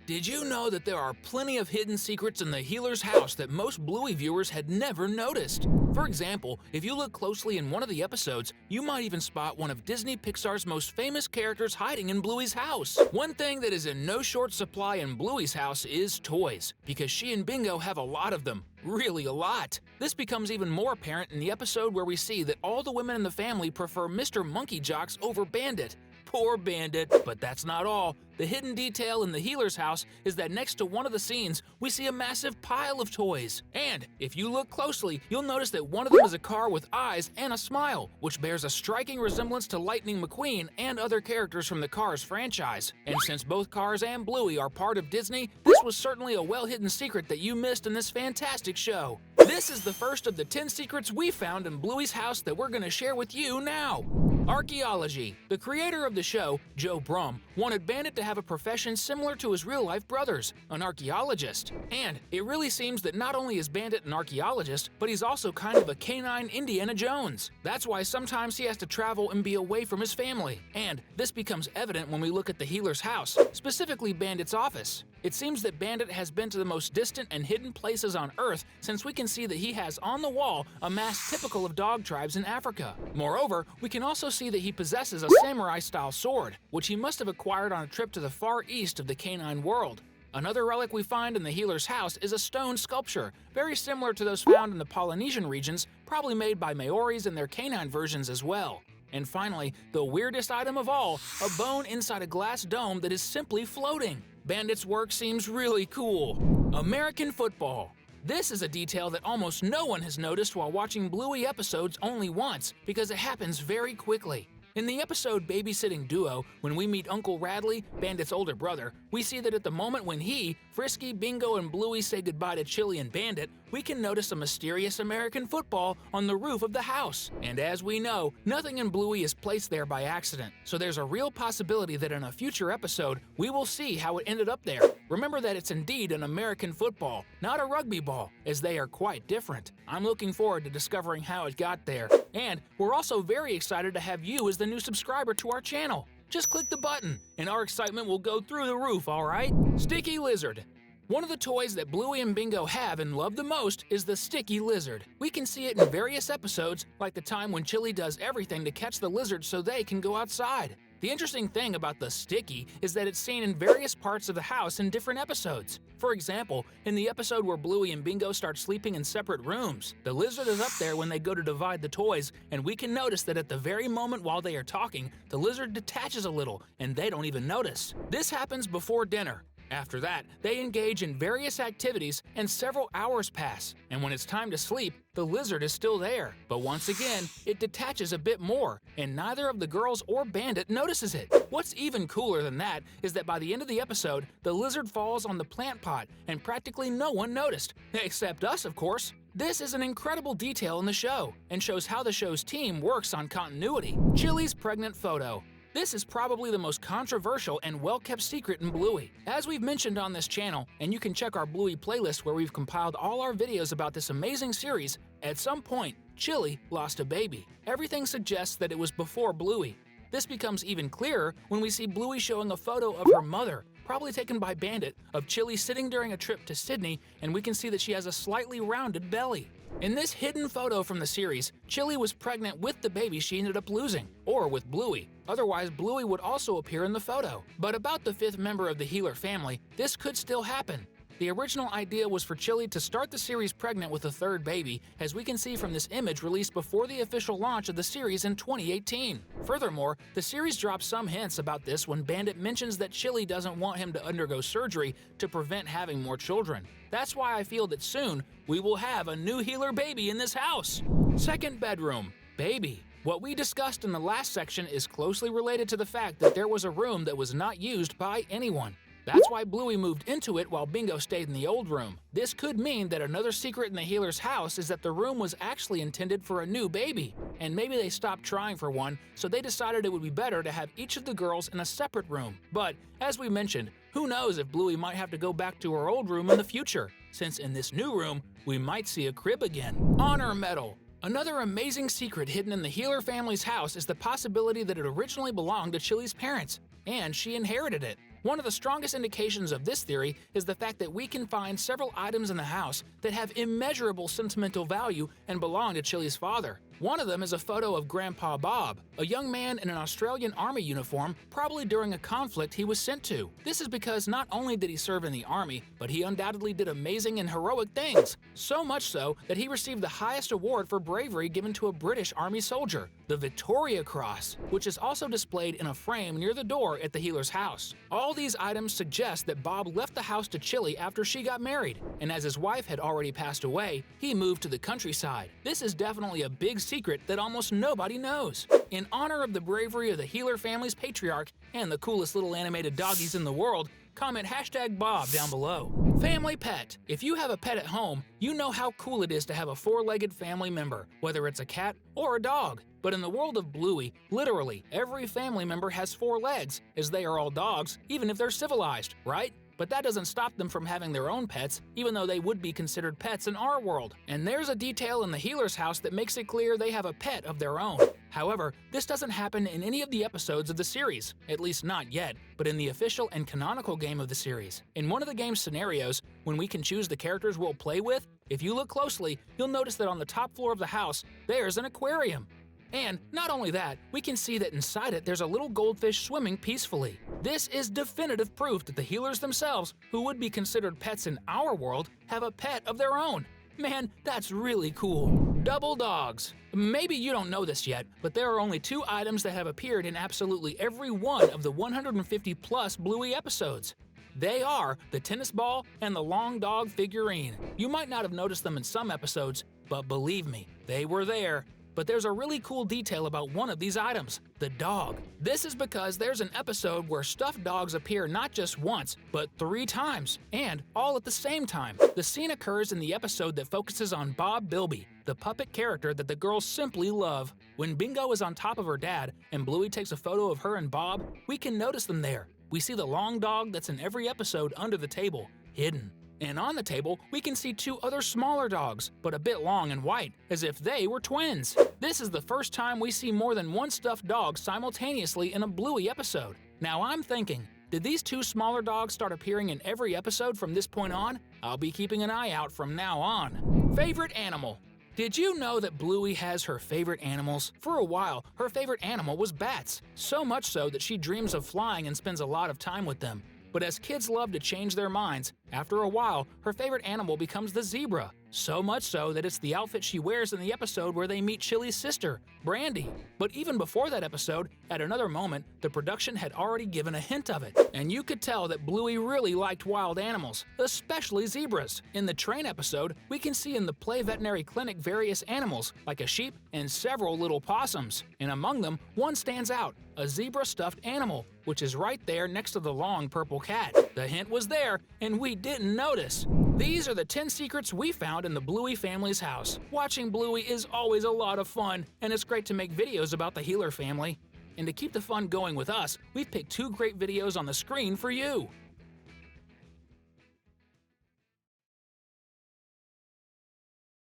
Did you know that there are plenty of hidden secrets in the healer's house that most Bluey viewers had never noticed? For example, if you look closely in one of the episodes, you might even spot one of Disney Pixar's most famous characters hiding in Bluey's house. One thing that is in no short supply in Bluey's house is toys, because she and Bingo have a lot of them. Really a lot. This becomes even more apparent in the episode where we see that all the women in the family prefer Mr. Monkey Jocks over Bandit. Poor Bandit. But that's not all. The hidden detail in the healer's house is that next to one of the scenes, we see a massive pile of toys. And if you look closely, you'll notice that one of them is a car with eyes and a smile, which bears a striking resemblance to Lightning McQueen and other characters from the Cars franchise. And since both Cars and Bluey are part of Disney, this was certainly a well-hidden secret that you missed in this fantastic show. This is the first of the 10 secrets we found in Bluey's house that we're going to share with you now. Archaeology. The creator of the show, Joe Brum, wanted Bandit to have a profession similar to his real-life brothers, an archaeologist. And it really seems that not only is Bandit an archaeologist, but he's also kind of a canine Indiana Jones. That's why sometimes he has to travel and be away from his family. And this becomes evident when we look at the healer's house, specifically Bandit's office. It seems that Bandit has been to the most distant and hidden places on Earth, since we can see that he has on the wall a mask typical of dog tribes in Africa. Moreover, we can also see that he possesses a samurai-style sword, which he must have acquired on a trip to the far east of the canine world. Another relic we find in the healer's house is a stone sculpture, very similar to those found in the Polynesian regions, probably made by Maoris and their canine versions as well. And finally, the weirdest item of all, a bone inside a glass dome that is simply floating. Bandit's work seems really cool. American football. This is a detail that almost no one has noticed while watching Bluey episodes only once, because it happens very quickly. In the episode Babysitting Duo, when we meet Uncle Radley, Bandit's older brother, we see that at the moment when he, Frisky, Bingo, and Bluey say goodbye to Chilli and Bandit, we can notice a mysterious American football on the roof of the house. And as we know, nothing in Bluey is placed there by accident, so there's a real possibility that in a future episode, we will see how it ended up there. Remember that it's indeed an American football, not a rugby ball, as they are quite different. I'm looking forward to discovering how it got there. And we're also very excited to have you as the new subscriber to our channel. Just click the button, and our excitement will go through the roof, alright? Sticky Lizard. One of the toys that Bluey and Bingo have and love the most is the Sticky Lizard. We can see it in various episodes, like the time when Chilli does everything to catch the lizard so they can go outside. The interesting thing about the Sticky is that it's seen in various parts of the house in different episodes. For example, in the episode where Bluey and Bingo start sleeping in separate rooms, the lizard is up there when they go to divide the toys, and we can notice that at the very moment while they are talking, the lizard detaches a little, and they don't even notice. This happens before dinner. After that, they engage in various activities and several hours pass, and when it's time to sleep, the lizard is still there. But once again, it detaches a bit more, and neither of the girls or Bandit notices it. What's even cooler than that is that by the end of the episode, the lizard falls on the plant pot, and practically no one noticed, except us, of course. This is an incredible detail in the show, and shows how the show's team works on continuity. Chilli's pregnant photo. This is probably the most controversial and well-kept secret in Bluey. As we've mentioned on this channel, and you can check our Bluey playlist where we've compiled all our videos about this amazing series, at some point, Chilli lost a baby. Everything suggests that it was before Bluey. This becomes even clearer when we see Bluey showing a photo of her mother, probably taken by Bandit, of Chilli sitting during a trip to Sydney, and we can see that she has a slightly rounded belly. In this hidden photo from the series, Chilli was pregnant with the baby she ended up losing, or with Bluey. Otherwise, Bluey would also appear in the photo. But about the 5th member of the Healer family, this could still happen. The original idea was for Chilli to start the series pregnant with a 3rd baby, as we can see from this image released before the official launch of the series in 2018. Furthermore, the series drops some hints about this when Bandit mentions that Chilli doesn't want him to undergo surgery to prevent having more children. That's why I feel that soon we will have a new Healer baby in this house. 2nd bedroom. Baby. What we discussed in the last section is closely related to the fact that there was a room that was not used by anyone. That's why Bluey moved into it while Bingo stayed in the old room. This could mean that another secret in the healer's house is that the room was actually intended for a new baby, and maybe they stopped trying for one, so they decided it would be better to have each of the girls in a separate room. But, as we mentioned, who knows if Bluey might have to go back to her old room in the future, since in this new room, we might see a crib again. Honor Medal. Another amazing secret hidden in the Healer family's house is the possibility that it originally belonged to Chilli's parents, and she inherited it. One of the strongest indications of this theory is the fact that we can find several items in the house that have immeasurable sentimental value and belong to Chilli's father. One of them is a photo of Grandpa Bob, a young man in an Australian Army uniform, probably during a conflict he was sent to. This is because not only did he serve in the Army, but he undoubtedly did amazing and heroic things. So much so that he received the highest award for bravery given to a British Army soldier, the Victoria Cross, which is also displayed in a frame near the door at the healer's house. All these items suggest that Bob left the house to Chilli after she got married, and as his wife had already passed away, he moved to the countryside. This is definitely a big secret that almost nobody knows. In honor of the bravery of the Healer family's patriarch and the coolest little animated doggies in the world, comment #Bob down below. Family pet. If you have a pet at home, you know how cool it is to have a four-legged family member, whether it's a cat or a dog. But in the world of Bluey, literally every family member has 4 legs, as they are all dogs, even if they're civilized, right? But that doesn't stop them from having their own pets, even though they would be considered pets in our world. And there's a detail in the healer's house that makes it clear they have a pet of their own. However, this doesn't happen in any of the episodes of the series, at least not yet, but in the official and canonical game of the series. In one of the game's scenarios, when we can choose the characters we'll play with, if you look closely, you'll notice that on the top floor of the house, there's an aquarium. And not only that, we can see that inside it there's a little goldfish swimming peacefully. This is definitive proof that the healers themselves, who would be considered pets in our world, have a pet of their own. Man, that's really cool. Double dogs. Maybe you don't know this yet, but there are only 2 items that have appeared in absolutely every one of the 150+ Bluey episodes. They are the tennis ball and the long dog figurine. You might not have noticed them in some episodes, but believe me, they were there. But there's a really cool detail about one of these items, the dog. This is because there's an episode where stuffed dogs appear not just once, but 3 times, and all at the same time. The scene occurs in the episode that focuses on Bob Bilby, the puppet character that the girls simply love. When Bingo is on top of her dad and Bluey takes a photo of her and Bob, we can notice them there. We see the long dog that's in every episode under the table, hidden. And on the table, we can see 2 other smaller dogs, but a bit long and white, as if they were twins. This is the first time we see more than one stuffed dog simultaneously in a Bluey episode. Now I'm thinking, did these 2 smaller dogs start appearing in every episode from this point on? I'll be keeping an eye out from now on. Favorite animal. Did you know that Bluey has her favorite animals? For a while, her favorite animal was bats, so much so that she dreams of flying and spends a lot of time with them. But as kids love to change their minds, after a while, her favorite animal becomes the zebra. So much so that it's the outfit she wears in the episode where they meet Chilli's sister, Brandy. But even before that episode, at another moment, the production had already given a hint of it. And you could tell that Bluey really liked wild animals, especially zebras. In the train episode, we can see in the Play Veterinary Clinic various animals, like a sheep and several little possums. And among them, one stands out, a zebra stuffed animal, which is right there next to the long purple cat. The hint was there, and we didn't notice. These are the 10 secrets we found in the Bluey family's house. Watching Bluey is always a lot of fun, and it's great to make videos about the Healer family. And to keep the fun going with us, we've picked 2 great videos on the screen for you.